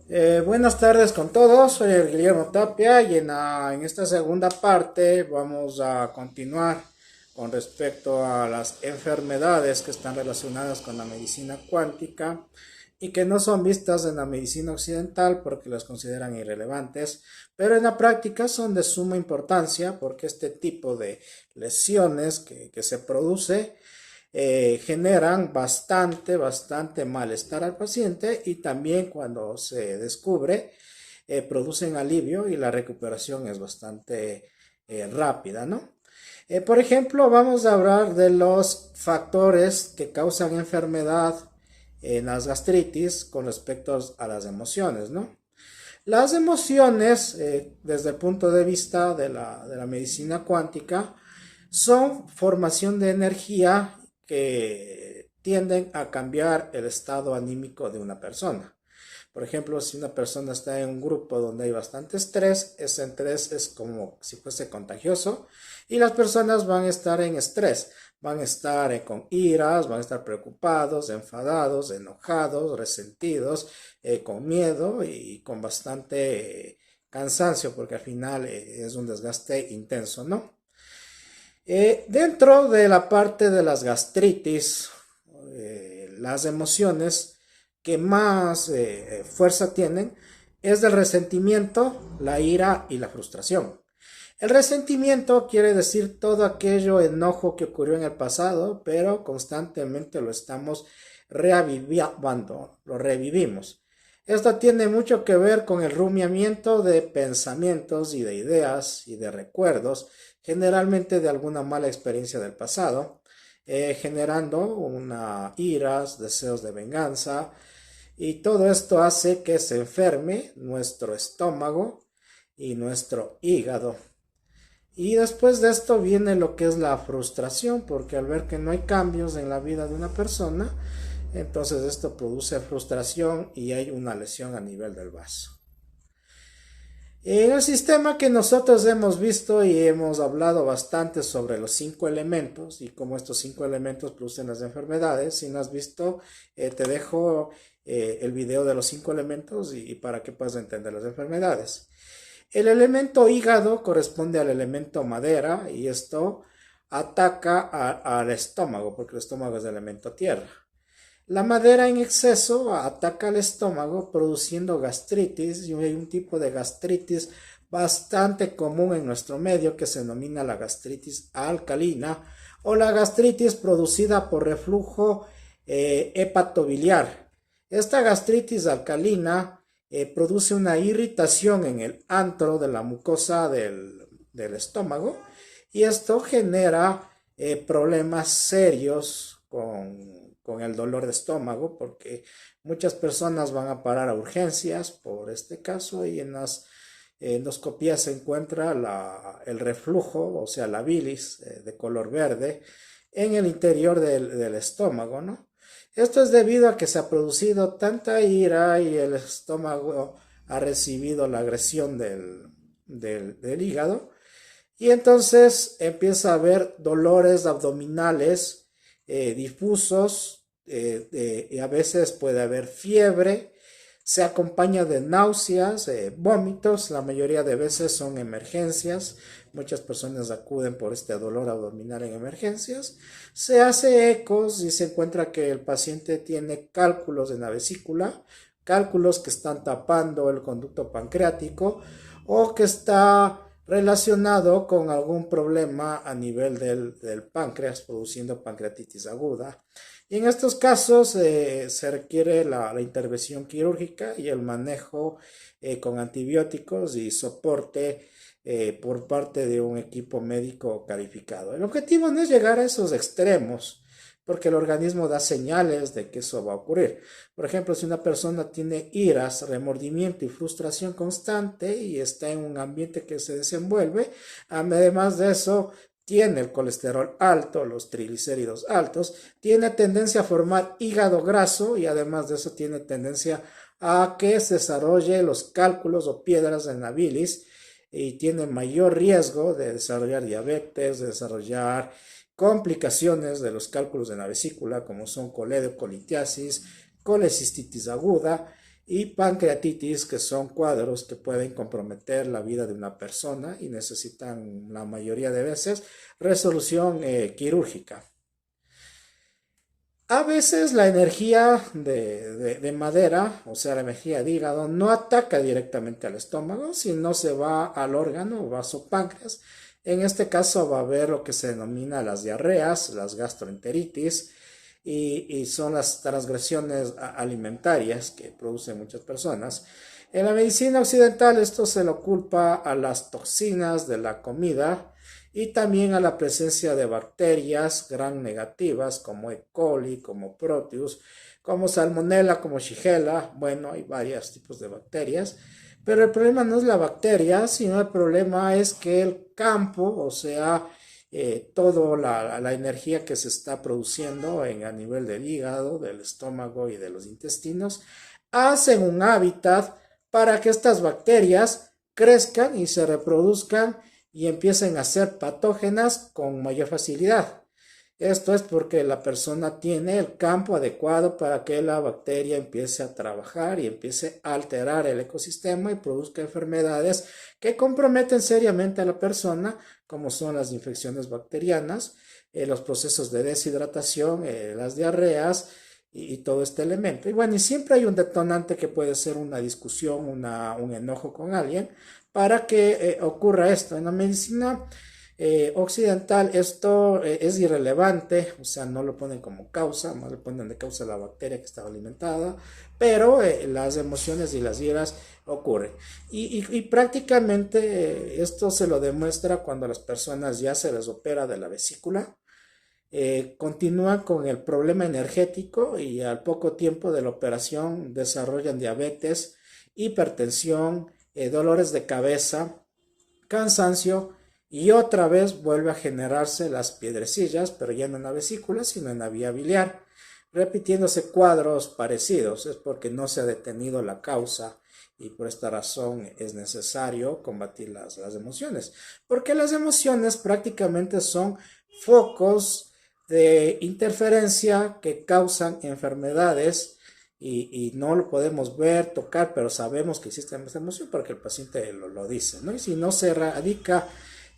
Buenas tardes con todos, soy el Guillermo Tapia y en esta segunda parte vamos a continuar con respecto a las enfermedades que están relacionadas con la medicina cuántica y que no son vistas en la medicina occidental porque las consideran irrelevantes, pero en la práctica son de suma importancia porque este tipo de lesiones que se produce generan bastante malestar al paciente y también cuando se descubre producen alivio y la recuperación es bastante rápida, ¿no? Por ejemplo, vamos a hablar de los factores que causan enfermedad en las gastritis con respecto a las emociones, ¿no? Las emociones, desde el punto de vista de la medicina cuántica, son formación de energía que tienden a cambiar el estado anímico de una persona. Por ejemplo, si una persona está en un grupo donde hay bastante estrés, ese estrés es como si fuese contagioso y las personas van a estar en estrés, van a estar con iras, van a estar preocupados, enfadados, enojados, resentidos, con miedo y con bastante cansancio, porque al final es un desgaste intenso, ¿no? Dentro de la parte de las gastritis, las emociones que más fuerza tienen es del resentimiento, la ira y la frustración. El resentimiento quiere decir todo aquello enojo que ocurrió en el pasado, pero constantemente lo estamos reavivando, lo revivimos. Esto tiene mucho que ver con el rumiamiento de pensamientos y de ideas y de recuerdos, generalmente de alguna mala experiencia del pasado, generando una iras, deseos de venganza, y todo esto hace que se enferme nuestro estómago y nuestro hígado. Y después de esto viene lo que es la frustración, porque al ver que no hay cambios en la vida de una persona, entonces esto produce frustración y hay una lesión a nivel del vaso. En el sistema que nosotros hemos visto y hemos hablado bastante sobre los 5 elementos y cómo estos 5 elementos producen las enfermedades, si no has visto, te dejo el video de los 5 elementos y para que puedas entender las enfermedades. El elemento hígado corresponde al elemento madera y esto ataca al estómago porque el estómago es el elemento tierra. La madera en exceso ataca al estómago produciendo gastritis y hay un tipo de gastritis bastante común en nuestro medio que se denomina la gastritis alcalina o la gastritis producida por reflujo hepatobiliar. Esta gastritis alcalina produce una irritación en el antro de la mucosa del estómago y esto genera problemas serios con el dolor de estómago porque muchas personas van a parar a urgencias por este caso y en las endoscopías se encuentra el reflujo, o sea, la bilis de color verde en el interior del estómago, ¿no? Esto es debido a que se ha producido tanta ira y el estómago ha recibido la agresión del hígado y entonces empieza a haber dolores abdominales difusos y a veces puede haber fiebre, se acompaña de náuseas, vómitos, la mayoría de veces son emergencias, muchas personas acuden por este dolor abdominal en emergencias, se hace ecos y se encuentra que el paciente tiene cálculos en la vesícula, cálculos que están tapando el conducto pancreático o que está relacionado con algún problema a nivel del páncreas, produciendo pancreatitis aguda. Y en estos casos se requiere la intervención quirúrgica y el manejo con antibióticos y soporte por parte de un equipo médico calificado. El objetivo no es llegar a esos extremos, porque el organismo da señales de que eso va a ocurrir. Por ejemplo, si una persona tiene iras, remordimiento y frustración constante y está en un ambiente que se desenvuelve, además de eso, tiene el colesterol alto, los triglicéridos altos, tiene tendencia a formar hígado graso y además de eso tiene tendencia a que se desarrolle los cálculos o piedras en la bilis y tiene mayor riesgo de desarrollar diabetes, de desarrollar complicaciones de los cálculos de la vesícula como son coledocolitis, colecistitis aguda y pancreatitis, que son cuadros que pueden comprometer la vida de una persona y necesitan la mayoría de veces resolución quirúrgica. A veces la energía de madera, o sea, la energía de hígado, no ataca directamente al estómago, sino se va al órgano o vaso páncreas. En este caso va a haber lo que se denomina las diarreas, las gastroenteritis, y son las transgresiones alimentarias que producen muchas personas. En la medicina occidental esto se lo culpa a las toxinas de la comida y también a la presencia de bacterias gram negativas como E. coli, como Proteus, como Salmonella, como Shigella. Bueno, hay varios tipos de bacterias, pero el problema no es la bacteria, sino el problema es que el campo, o sea, toda la energía que se está produciendo a nivel del hígado, del estómago y de los intestinos, hacen un hábitat para que estas bacterias crezcan y se reproduzcan y empiecen a ser patógenas con mayor facilidad. Esto es porque la persona tiene el campo adecuado para que la bacteria empiece a trabajar y empiece a alterar el ecosistema y produzca enfermedades que comprometen seriamente a la persona, como son las infecciones bacterianas, los procesos de deshidratación, las diarreas y todo este elemento. Y bueno, y siempre hay un detonante que puede ser una discusión, un enojo con alguien para que ocurra esto. En la medicina occidental esto es irrelevante, o sea, no lo ponen como causa, más le ponen de causa la bacteria que estaba alimentada, pero las emociones y las iras ocurren. Y prácticamente esto se lo demuestra cuando a las personas ya se les opera de la vesícula, continúan con el problema energético y al poco tiempo de la operación desarrollan diabetes, hipertensión, dolores de cabeza, cansancio y otra vez vuelve a generarse las piedrecillas, pero ya no en la vesícula, sino en la vía biliar, repitiéndose cuadros parecidos. Es porque no se ha detenido la causa y por esta razón es necesario combatir las emociones, porque las emociones prácticamente son focos de interferencia que causan enfermedades y no lo podemos ver, tocar, pero sabemos que existe esta emoción porque el paciente lo dice, ¿no? Y si no se erradica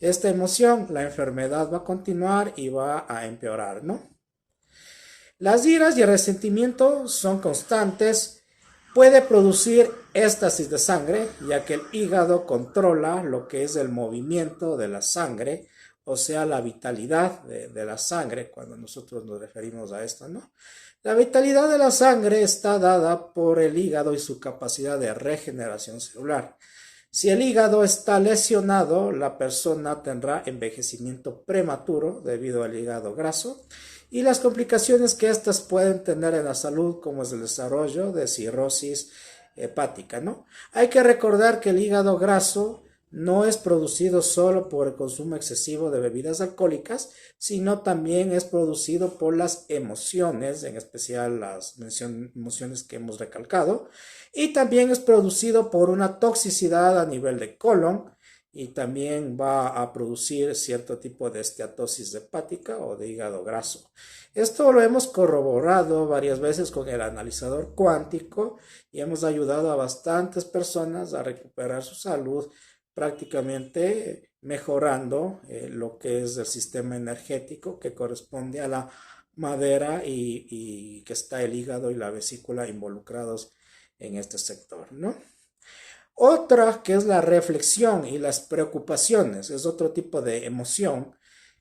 esta emoción, la enfermedad va a continuar y va a empeorar, ¿no? Las iras y el resentimiento son constantes. Puede producir éstasis de sangre, ya que el hígado controla lo que es el movimiento de la sangre, o sea, la vitalidad de la sangre, cuando nosotros nos referimos a esto, ¿no? La vitalidad de la sangre está dada por el hígado y su capacidad de regeneración celular. Si el hígado está lesionado, la persona tendrá envejecimiento prematuro debido al hígado graso y las complicaciones que éstas pueden tener en la salud, como es el desarrollo de cirrosis hepática, ¿no? Hay que recordar que el hígado graso no es producido solo por el consumo excesivo de bebidas alcohólicas, sino también es producido por las emociones, en especial las emociones que hemos recalcado, y también es producido por una toxicidad a nivel de colon y también va a producir cierto tipo de esteatosis hepática o de hígado graso. Esto lo hemos corroborado varias veces con el analizador cuántico y hemos ayudado a bastantes personas a recuperar su salud, prácticamente mejorando lo que es el sistema energético que corresponde a la madera y que está el hígado y la vesícula involucrados en este sector, ¿no? Otra que es la reflexión y las preocupaciones, es otro tipo de emoción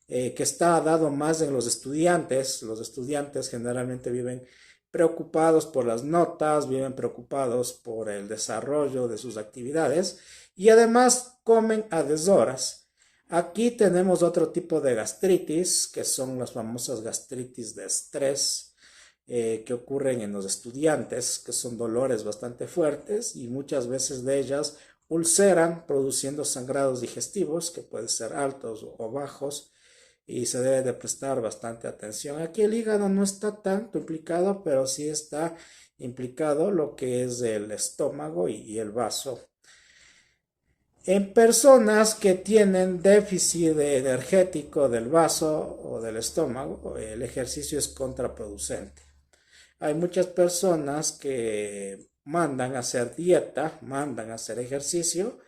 que está dado más en los estudiantes. Los estudiantes generalmente viven preocupados por las notas, viven preocupados por el desarrollo de sus actividades y además comen a deshoras. Aquí tenemos otro tipo de gastritis, que son las famosas gastritis de estrés, que ocurren en los estudiantes, que son dolores bastante fuertes y muchas veces de ellas ulceran produciendo sangrados digestivos que pueden ser altos o bajos y se debe de prestar bastante atención. Aquí el hígado no está tanto implicado, pero sí está implicado lo que es el estómago y el vaso. En personas que tienen déficit energético del vaso o del estómago, el ejercicio es contraproducente. Hay muchas personas que mandan a hacer dieta, mandan a hacer ejercicio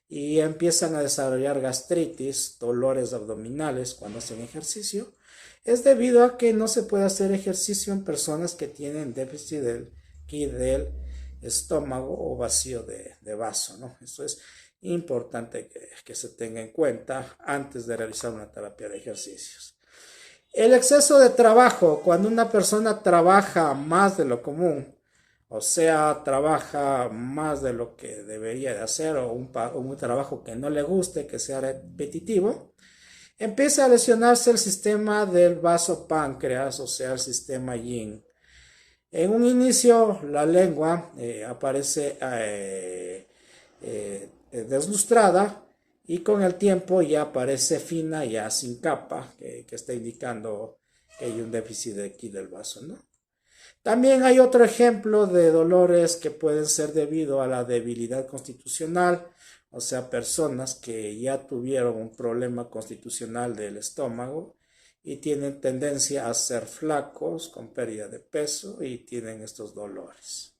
y empiezan a desarrollar gastritis, dolores abdominales cuando hacen ejercicio, es debido a que no se puede hacer ejercicio en personas que tienen déficit del estómago o vacío de vaso, ¿no? Eso es importante que se tenga en cuenta antes de realizar una terapia de ejercicios. El exceso de trabajo, cuando una persona trabaja más de lo común, o sea, trabaja más de lo que debería de hacer o un trabajo que no le guste, que sea repetitivo, empieza a lesionarse el sistema del vasopáncreas, o sea, el sistema yin. En un inicio, la lengua aparece deslustrada y con el tiempo ya aparece fina, ya sin capa, que está indicando que hay un déficit de aquí del vaso, ¿no? También hay otro ejemplo de dolores que pueden ser debido a la debilidad constitucional, o sea, personas que ya tuvieron un problema constitucional del estómago y tienen tendencia a ser flacos con pérdida de peso y tienen estos dolores.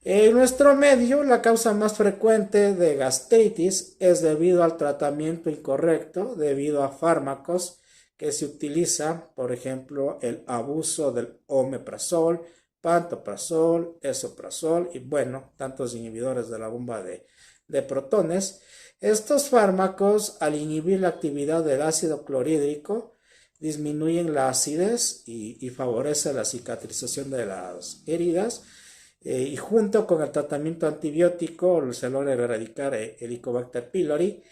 En nuestro medio, la causa más frecuente de gastritis es debido al tratamiento incorrecto, debido a fármacos que se utilizan, por ejemplo, el abuso del omeprazol, pantoprazol, esomeprazol y bueno, tantos inhibidores de la bomba de protones. Estos fármacos, al inhibir la actividad del ácido clorhídrico, disminuyen la acidez y favorece la cicatrización de las heridas. Y junto con el tratamiento antibiótico se logra erradicar el Helicobacter pylori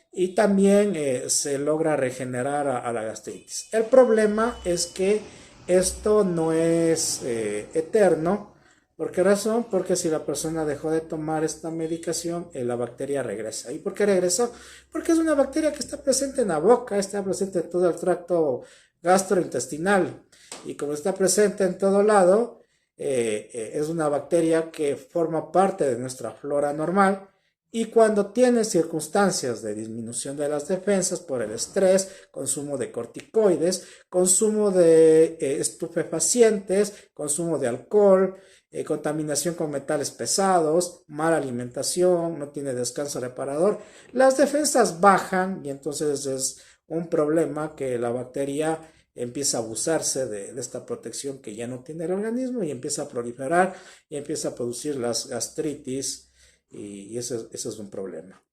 y también se logra regenerar a la gastritis. El problema es que esto no es eterno. ¿Por qué razón? Porque si la persona dejó de tomar esta medicación, la bacteria regresa. ¿Y por qué regresó? Porque es una bacteria que está presente en la boca, está presente en todo el tracto gastrointestinal y como está presente en todo lado, es una bacteria que forma parte de nuestra flora normal y cuando tiene circunstancias de disminución de las defensas por el estrés, consumo de corticoides, consumo de estupefacientes, consumo de alcohol, contaminación con metales pesados, mala alimentación, no tiene descanso reparador, las defensas bajan y entonces es un problema que la bacteria empieza a abusarse de esta protección que ya no tiene el organismo y empieza a proliferar y empieza a producir las gastritis y eso es un problema.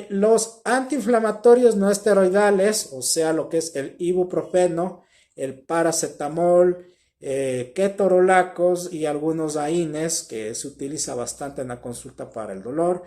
Los antiinflamatorios no esteroidales, o sea, lo que es el ibuprofeno, el paracetamol, ketorolacos y algunos AINES que se utiliza bastante en la consulta para el dolor,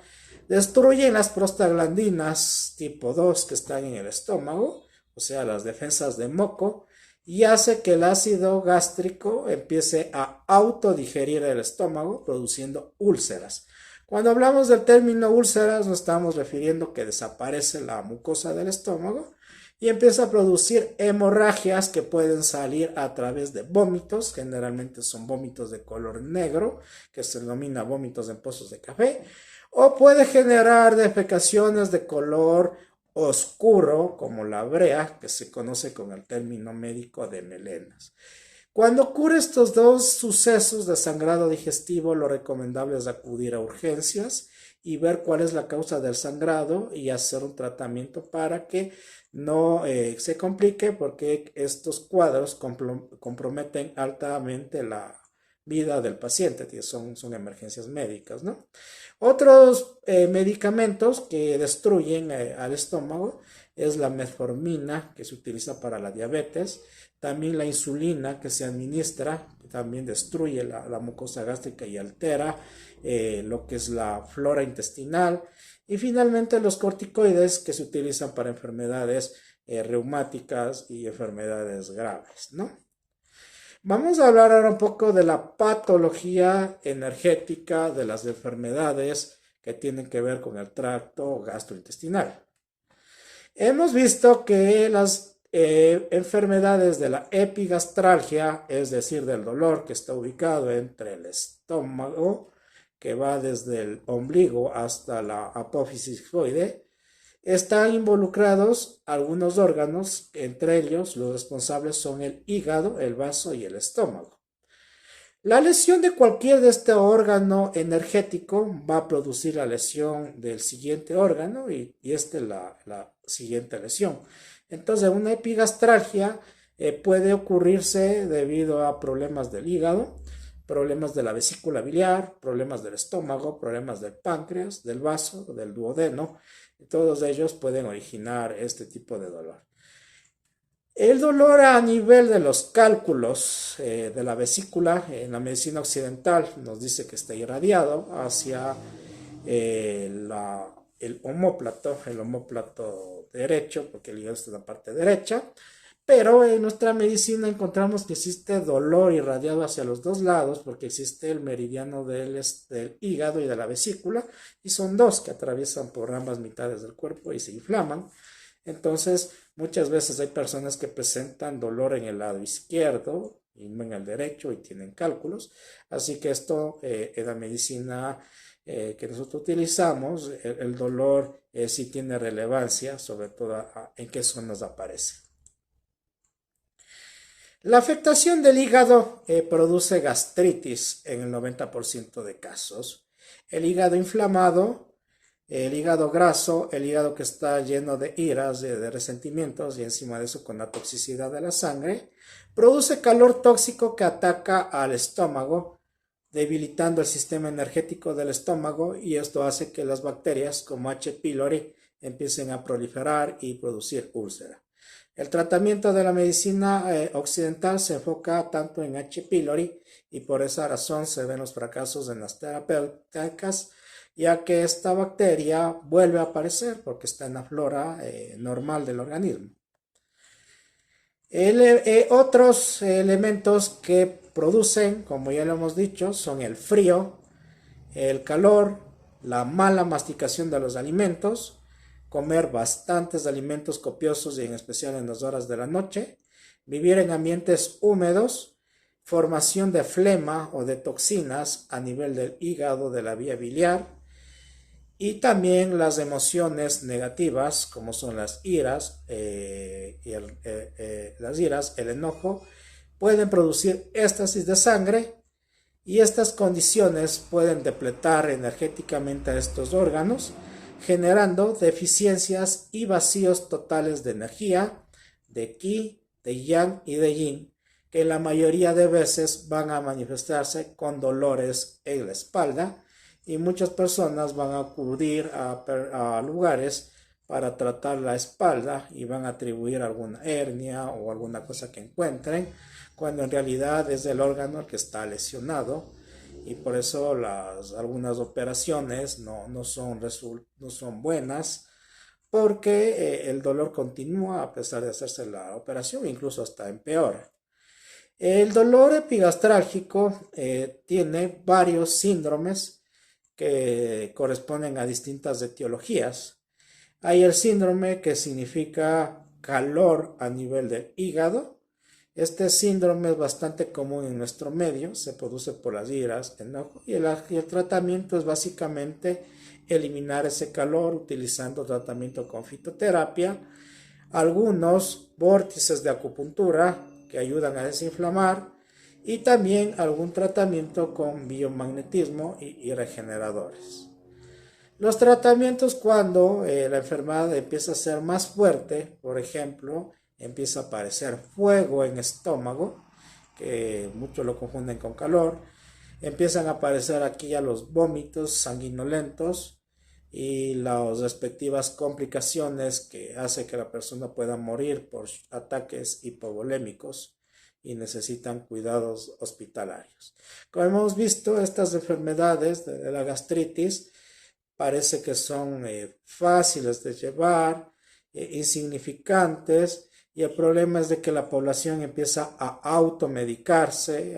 destruyen las prostaglandinas tipo 2 que están en el estómago, o sea, las defensas de moco, y hace que el ácido gástrico empiece a autodigerir el estómago, produciendo úlceras. Cuando hablamos del término úlceras, nos estamos refiriendo que desaparece la mucosa del estómago y empieza a producir hemorragias que pueden salir a través de vómitos, generalmente son vómitos de color negro, que se denomina vómitos en pozos de café, o puede generar defecaciones de color oscuro, como la brea, que se conoce con el término médico de melenas. Cuando ocurren estos dos sucesos de sangrado digestivo, lo recomendable es acudir a urgencias y ver cuál es la causa del sangrado y hacer un tratamiento para que no se complique, porque estos cuadros comprometen altamente la vida del paciente, que son emergencias médicas, ¿no? Otros medicamentos que destruyen al estómago es la metformina, que se utiliza para la diabetes, también la insulina que se administra, que también destruye la mucosa gástrica y altera lo que es la flora intestinal, y finalmente los corticoides que se utilizan para enfermedades reumáticas y enfermedades graves, ¿no? Vamos a hablar ahora un poco de la patología energética de las enfermedades que tienen que ver con el tracto gastrointestinal. Hemos visto que las enfermedades de la epigastralgia, es decir, del dolor que está ubicado entre el estómago, que va desde el ombligo hasta la apófisis sigmoide, están involucrados algunos órganos, entre ellos los responsables son el hígado, el vaso y el estómago. La lesión de cualquier de este órgano energético va a producir la lesión del siguiente órgano y esta es la siguiente lesión. Entonces, una epigastralgia puede ocurrirse debido a problemas del hígado, problemas de la vesícula biliar, problemas del estómago, problemas del páncreas, del vaso, del duodeno. Todos ellos pueden originar este tipo de dolor. El dolor a nivel de los cálculos de la vesícula en la medicina occidental nos dice que está irradiado hacia el omóplato derecho, porque el hígado está en la parte derecha, pero en nuestra medicina encontramos que existe dolor irradiado hacia los dos lados, porque existe el meridiano del hígado y de la vesícula, y son dos que atraviesan por ambas mitades del cuerpo y se inflaman. Entonces, muchas veces hay personas que presentan dolor en el lado izquierdo y no en el derecho y tienen cálculos. Así que esto en la medicina que nosotros utilizamos, el dolor sí tiene relevancia, sobre todo en qué zonas aparece. La afectación del hígado produce gastritis en el 90% de casos. El hígado inflamado, el hígado graso, el hígado que está lleno de iras, de resentimientos y encima de eso con la toxicidad de la sangre, produce calor tóxico que ataca al estómago, debilitando el sistema energético del estómago, y esto hace que las bacterias como H. pylori empiecen a proliferar y producir úlcera. El tratamiento de la medicina occidental se enfoca tanto en H. pylori y por esa razón se ven los fracasos en las terapéuticas, ya que esta bacteria vuelve a aparecer porque está en la flora normal del organismo. Otros elementos que producen, como ya lo hemos dicho, son el frío, el calor, la mala masticación de los alimentos, comer bastantes alimentos copiosos y en especial en las horas de la noche, vivir en ambientes húmedos, formación de flema o de toxinas a nivel del hígado, de la vía biliar, y también las emociones negativas como son las iras, el enojo, pueden producir éxtasis de sangre, y estas condiciones pueden depletar energéticamente a estos órganos, generando deficiencias y vacíos totales de energía, de Qi, de Yang y de Yin, que la mayoría de veces van a manifestarse con dolores en la espalda, y muchas personas van a acudir a lugares para tratar la espalda y van a atribuir alguna hernia o alguna cosa que encuentren, cuando en realidad es el órgano que está lesionado, y por eso algunas operaciones no son buenas, porque el dolor continúa a pesar de hacerse la operación, incluso hasta empeora. El dolor epigastrálgico tiene varios síndromes que corresponden a distintas etiologías. Hay el síndrome que significa calor a nivel del hígado. Este síndrome es bastante común en nuestro medio, se produce por las iras, enojo, y el tratamiento es básicamente eliminar ese calor utilizando tratamiento con fitoterapia, algunos vórtices de acupuntura que ayudan a desinflamar, y también algún tratamiento con biomagnetismo y regeneradores. Los tratamientos cuando la enfermedad empieza a ser más fuerte, por ejemplo, empieza a aparecer fuego en estómago, que muchos lo confunden con calor, empiezan a aparecer aquí ya los vómitos sanguinolentos y las respectivas complicaciones que hace que la persona pueda morir por ataques hipovolémicos y necesitan cuidados hospitalarios. Como hemos visto, estas enfermedades de la gastritis parece que son fáciles de llevar, insignificantes, y el problema es de que la población empieza a automedicarse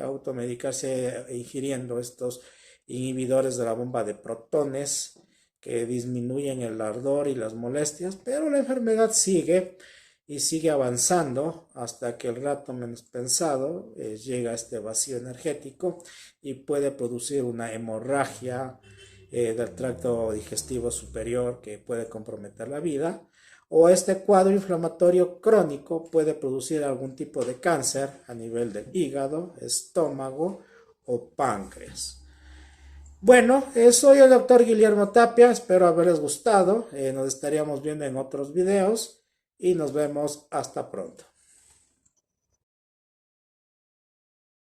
ingiriendo estos inhibidores de la bomba de protones que disminuyen el ardor y las molestias, pero la enfermedad sigue y sigue avanzando hasta que el rato menos pensado llega a este vacío energético y puede producir una hemorragia del tracto digestivo superior que puede comprometer la vida, o este cuadro inflamatorio crónico puede producir algún tipo de cáncer a nivel del hígado, estómago o páncreas. Bueno, soy el doctor Guillermo Tapia, espero haberles gustado, nos estaríamos viendo en otros videos y nos vemos hasta pronto.